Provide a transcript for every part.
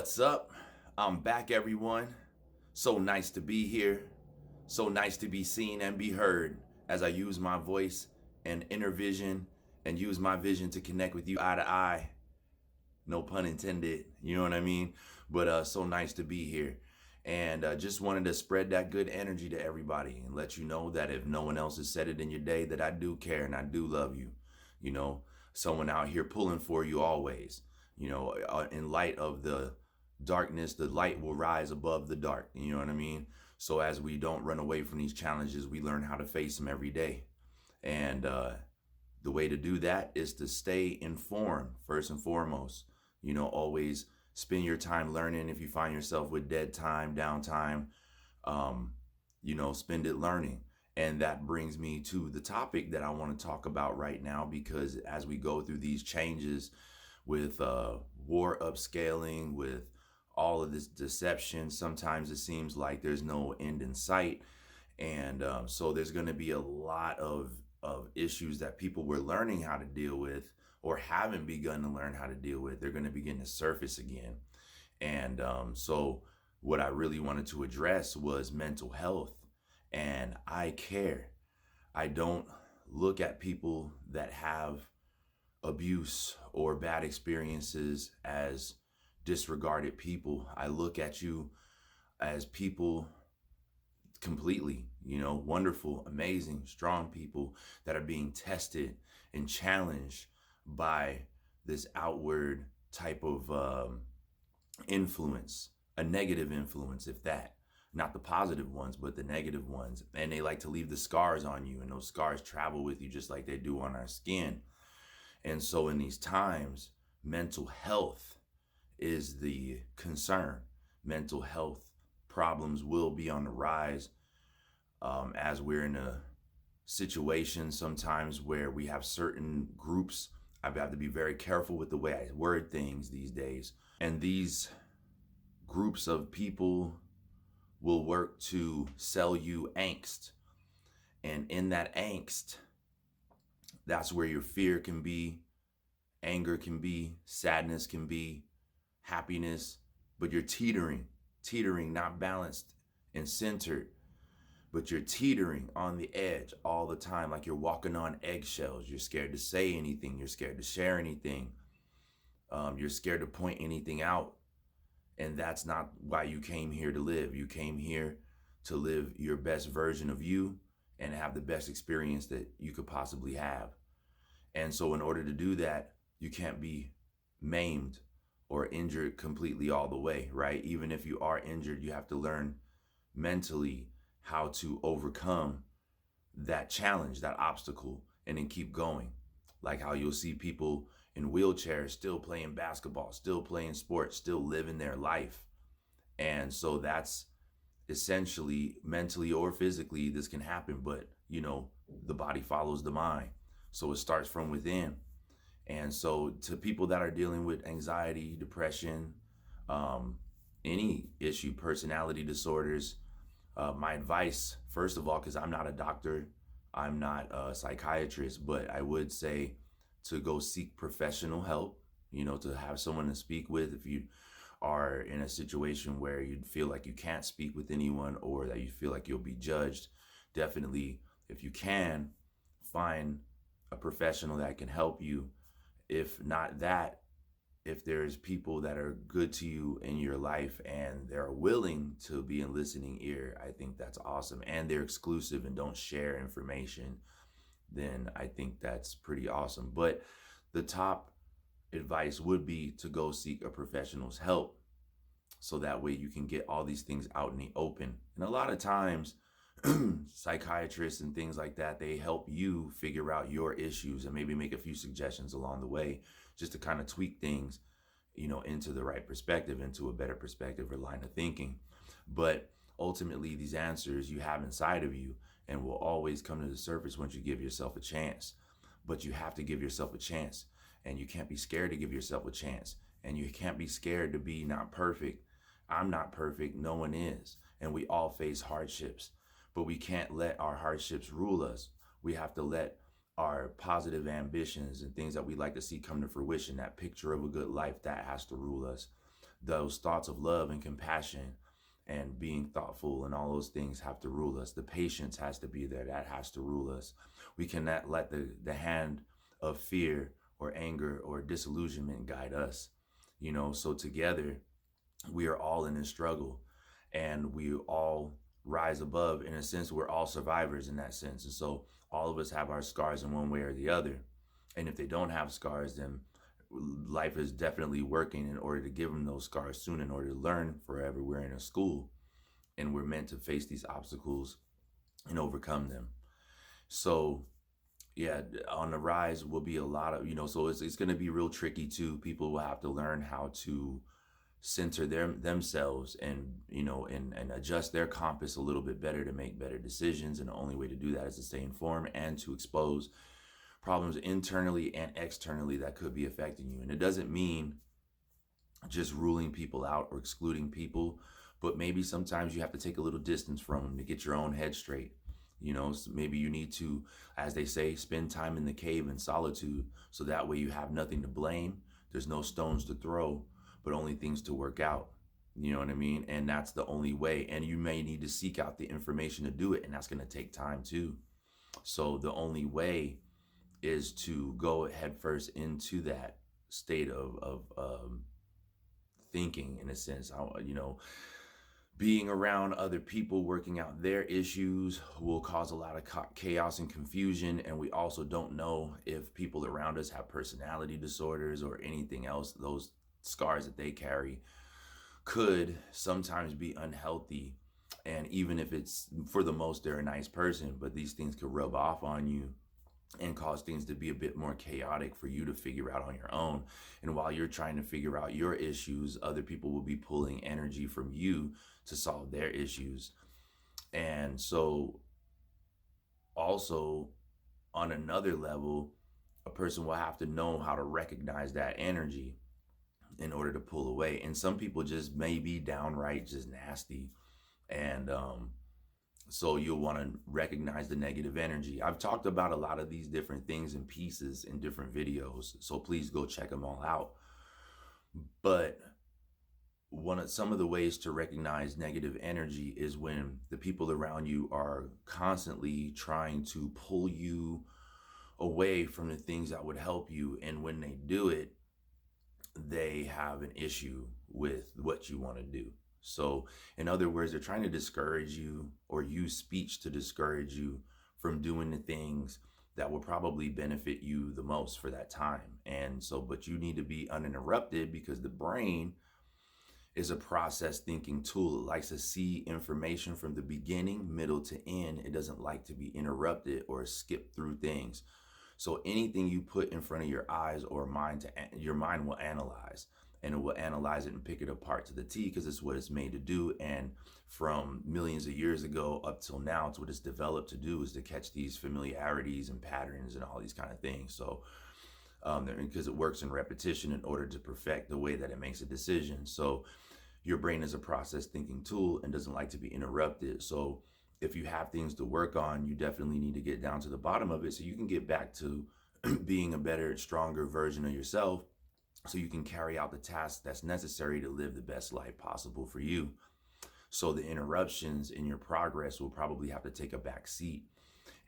What's up? I'm back, everyone. So nice to be here. So nice to be seen and be heard as I use my voice and inner vision and use my vision to connect with you eye to eye. No pun intended. You know what I mean? But so nice to be here. And just wanted to spread that good energy to everybody and let you know that if no one else has said it in your day, that I do care and I do love you. You know, someone out here pulling for you always. In light of the darkness, the light will rise above the dark. You know what I mean? So as we don't run away from these challenges, we learn how to face them every day. And the way to do that is to stay informed first and foremost. Always spend your time learning. If you find yourself with dead time, downtime, spend it learning. And that brings me to the topic that I want to talk about right now, because as we go through these changes with war upscaling, with all of this deception, sometimes it seems like there's no end in sight. And so there's going to be a lot of issues that people were learning how to deal with or haven't begun to learn how to deal with. They're going to begin to surface again. And so what I really wanted to address was mental health. And I care. I don't look at people that have abuse or bad experiences as disregarded people. I look at you as people completely, wonderful, amazing, strong people that are being tested and challenged by this outward type of influence, a negative influence, if that. Not the positive ones, but the negative ones. And they like to leave the scars on you, and those scars travel with you just like they do on our skin. And so in these times, mental health is the concern. Mental health problems will be on the rise as we're in a situation sometimes where we have certain groups. I've got to be very careful with the way I word things these days. And these groups of people will work to sell you angst. And in that angst, that's where your fear can be, anger can be, sadness can be, happiness, but you're teetering, not balanced and centered, but you're teetering on the edge all the time, like you're walking on eggshells. You're scared to say anything. You're scared to share anything. You're scared to point anything out. And that's not why you came here to live. You came here to live your best version of you and have the best experience that you could possibly have. And so in order to do that, you can't be maimed or injured completely all the way, right? Even if you are injured, you have to learn mentally how to overcome that challenge, that obstacle, and then keep going. Like how you'll see people in wheelchairs still playing basketball, still playing sports, still living their life. And so that's essentially mentally or physically this can happen, but the body follows the mind. So it starts from within. And so to people that are dealing with anxiety, depression, any issue, personality disorders, my advice, first of all, because I'm not a doctor, I'm not a psychiatrist, but I would say to go seek professional help, to have someone to speak with if you are in a situation where you feel like you can't speak with anyone or that you feel like you'll be judged. Definitely, if you can, find a professional that can help you. If not that, if there's people that are good to you in your life and they're willing to be in listening ear, I think that's awesome. And they're exclusive and don't share information, then I think that's pretty awesome. But the top advice would be to go seek a professional's help so that way you can get all these things out in the open. And a lot of times, psychiatrists and things like that, they help you figure out your issues and maybe make a few suggestions along the way just to kind of tweak things, into the right perspective, into a better perspective or line of thinking. But ultimately, these answers you have inside of you and will always come to the surface once you give yourself a chance. But you have to give yourself a chance, and you can't be scared to give yourself a chance, and you can't be scared to be not perfect. I'm not perfect. No one is. And we all face hardships, but we can't let our hardships rule us. We have to let our positive ambitions and things that we like to see come to fruition, that picture of a good life, that has to rule us. those thoughts of love and compassion and being thoughtful and all those things have to rule us. The patience has to be there. That has to rule us. We cannot let the hand of fear or anger or disillusionment guide us. So together we are all in this struggle, and we all rise above. In a sense, we're all survivors in that sense. And so all of us have our scars in one way or the other. And if they don't have scars, then life is definitely working in order to give them those scars soon, in order to learn forever. We're in a school, and we're meant to face these obstacles and overcome them. So yeah, on the rise will be a lot of, so it's going to be real tricky too. People will have to learn how to center themselves, and and adjust their compass a little bit better to make better decisions. And the only way to do that is to stay informed and to expose problems internally and externally that could be affecting you. And it doesn't mean just ruling people out or excluding people, but maybe sometimes you have to take a little distance from them to get your own head straight. So maybe you need to, as they say, spend time in the cave in solitude, so that way you have nothing to blame. There's no stones to throw, but only things to work out. You know what I mean? And that's the only way. And you may need to seek out the information to do it, and that's going to take time too. So the only way is to go head first into that state of thinking, in a sense. Being around other people working out their issues will cause a lot of chaos and confusion. And we also don't know if people around us have personality disorders or anything else. Those scars that they carry could sometimes be unhealthy. And even if it's, for the most, they're a nice person, but these things could rub off on you and cause things to be a bit more chaotic for you to figure out on your own. And while you're trying to figure out your issues, other people will be pulling energy from you to solve their issues. And so also, on another level, a person will have to know how to recognize that energy in order to pull away. And some people just may be downright just nasty. And so you'll want to recognize the negative energy. I've talked about a lot of these different things and pieces in different videos, so please go check them all out. But some of the ways to recognize negative energy is when the people around you are constantly trying to pull you away from the things that would help you. And when they do it, they have an issue with what you want to do. So in other words, they're trying to discourage you or use speech to discourage you from doing the things that will probably benefit you the most for that time. And so, but you need to be uninterrupted, because the brain is a process thinking tool. It likes to see information from the beginning, middle to end. It doesn't like to be interrupted or skip through things. So anything you put in front of your eyes or mind, your mind will analyze, and it will analyze it and pick it apart to the T, because it's what it's made to do. And from millions of years ago up till now, it's what it's developed to do, is to catch these familiarities and patterns and all these kind of things. So because it works in repetition in order to perfect the way that it makes a decision. So your brain is a process thinking tool and doesn't like to be interrupted. So if you have things to work on, you definitely need to get down to the bottom of it so you can get back to being a better, stronger version of yourself, so you can carry out the tasks that's necessary to live the best life possible for you. So the interruptions in your progress will probably have to take a back seat.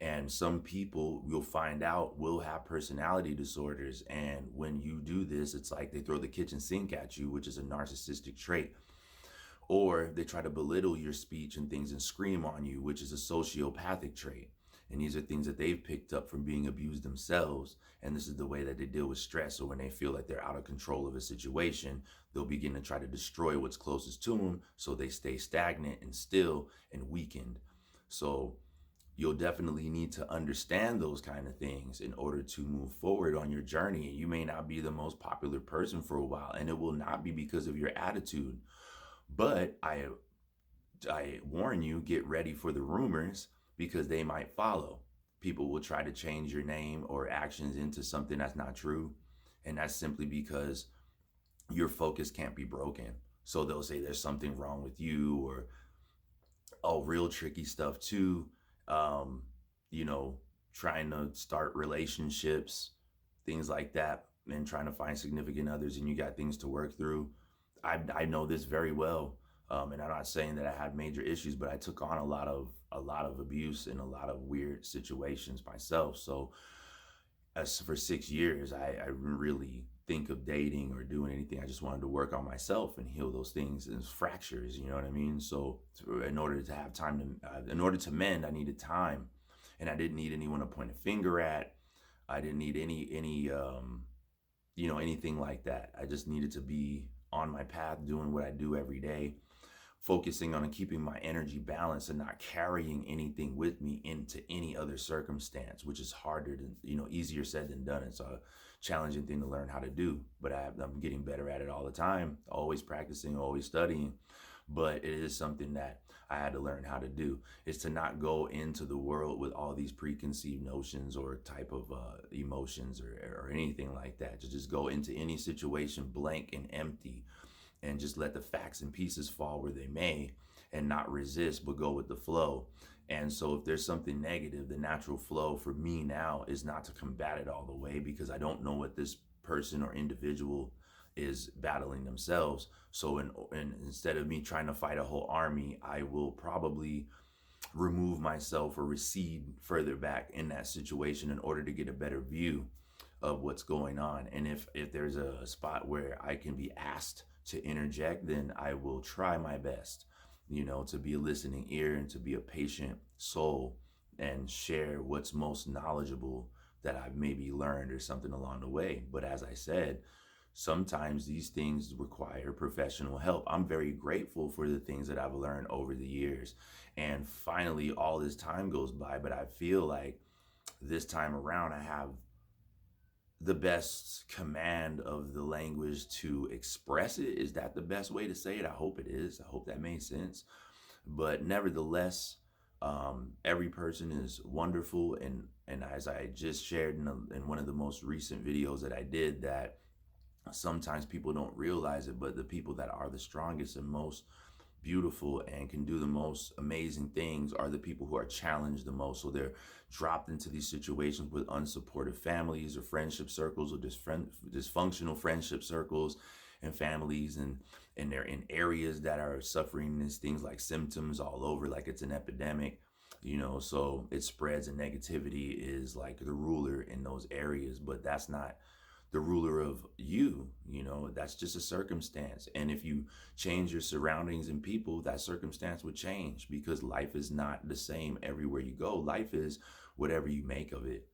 And some people, you'll find out, will have personality disorders. And when you do this, it's like they throw the kitchen sink at you, which is a narcissistic trait. Or they try to belittle your speech and things and scream on you, which is a sociopathic trait. And these are things that they've picked up from being abused themselves. And this is the way that they deal with stress. So when they feel like they're out of control of a situation, they'll begin to try to destroy what's closest to them, so they stay stagnant and still and weakened. So you'll definitely need to understand those kind of things in order to move forward on your journey. You may not be the most popular person for a while, and it will not be because of your attitude. But I warn you, get ready for the rumors, because they might follow. People will try to change your name or actions into something that's not true. And that's simply because your focus can't be broken. So they'll say there's something wrong with you, or, oh, real tricky stuff too. Um, Trying to start relationships, things like that, and trying to find significant others, and you got things to work through. I know this very well. And I'm not saying that I had major issues, but I took on a lot of abuse and a lot of weird situations myself. So as for 6 years, I didn't really think of dating or doing anything. I just wanted to work on myself and heal those things and fractures. You know what I mean? So in order to have time in order to mend, I needed time, and I didn't need anyone to point a finger at. I didn't need anything like that. I just needed to be on my path, doing what I do every day, focusing on keeping my energy balanced and not carrying anything with me into any other circumstance, which is harder than, easier said than done. It's a challenging thing to learn how to do, but I'm getting better at it all the time, always practicing, always studying. But it is something that I had to learn how to do, is to not go into the world with all these preconceived notions or type of emotions or anything like that. To just go into any situation blank and empty, and just let the facts and pieces fall where they may, and not resist but go with the flow. And so if there's something negative, the natural flow for me now is not to combat it all the way, because I don't know what this person or individual is battling themselves. So instead of me trying to fight a whole army, I will probably remove myself or recede further back in that situation in order to get a better view of what's going on. And if there's a spot where I can be asked to interject, then I will try my best, to be a listening ear and to be a patient soul and share what's most knowledgeable that I've maybe learned or something along the way. But as I said, sometimes these things require professional help. I'm very grateful for the things that I've learned over the years. And finally, all this time goes by, but I feel like this time around, I have the best command of the language to express it. Is that the best way to say it? I hope it is. I hope that made sense. But nevertheless, every person is wonderful. And as I just shared in one of the most recent videos that I did, that sometimes people don't realize it, but the people that are the strongest and most beautiful and can do the most amazing things are the people who are challenged the most. So they're dropped into these situations with unsupportive families or friendship circles, or dysfunctional friendship circles and families, and they're in areas that are suffering these things like symptoms all over, like it's an epidemic. So it spreads, and negativity is like the ruler in those areas, but that's not the ruler of you. That's just a circumstance. And if you change your surroundings and people, that circumstance would change, because life is not the same everywhere you go. Life is whatever you make of it,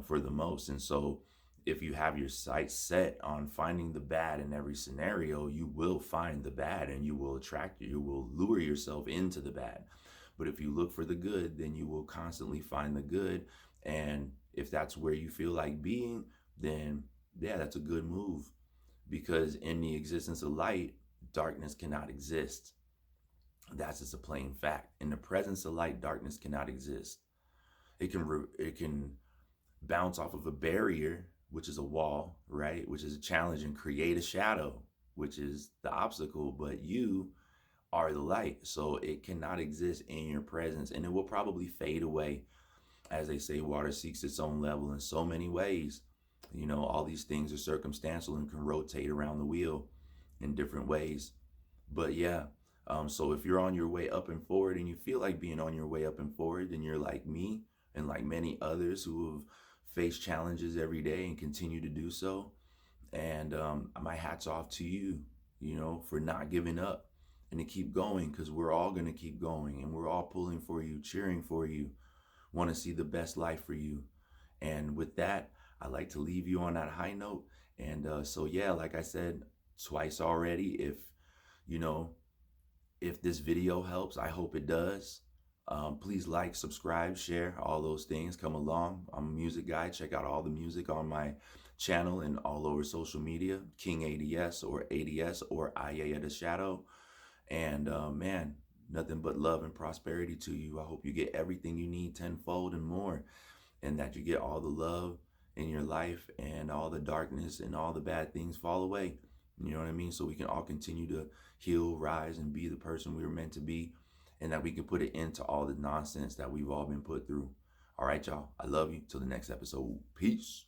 for the most. And so if you have your sights set on finding the bad in every scenario, you will find the bad, and you will lure yourself into the bad. But if you look for the good, then you will constantly find the good. And if that's where you feel like being, then yeah, that's a good move, because in the existence of light, darkness cannot exist. That's just a plain fact. In the presence of light, darkness cannot exist. It can bounce off of a barrier, which is a wall, right? Which is a challenge, and create a shadow, which is the obstacle. But you are the light, so it cannot exist in your presence, and it will probably fade away. As they say, water seeks its own level in so many ways. All these things are circumstantial and can rotate around the wheel in different ways. But yeah, so if you're on your way up and forward, and you feel like being on your way up and forward, then you're like me and like many others who have faced challenges every day and continue to do so. And my hat's off to you, for not giving up and to keep going, because we're all going to keep going, and we're all pulling for you, cheering for you, want to see the best life for you. And with that, I like to leave you on that high note. And so yeah, like I said twice already, you know if this video helps, I hope it does. Please like, subscribe, share, all those things. Come along. I'm a music guy. Check out all the music on my channel and all over social media. King A.D.S. or A.D.S. or I.A. of the Shadow. And man, nothing but love and prosperity to you. I hope you get everything you need tenfold and more, and that you get all the love in your life, and all the darkness and all the bad things fall away. You know what I mean? So we can all continue to heal, rise, and be the person we were meant to be, and that we can put it into all the nonsense that we've all been put through. All right, y'all. I love you. Till the next episode. Peace.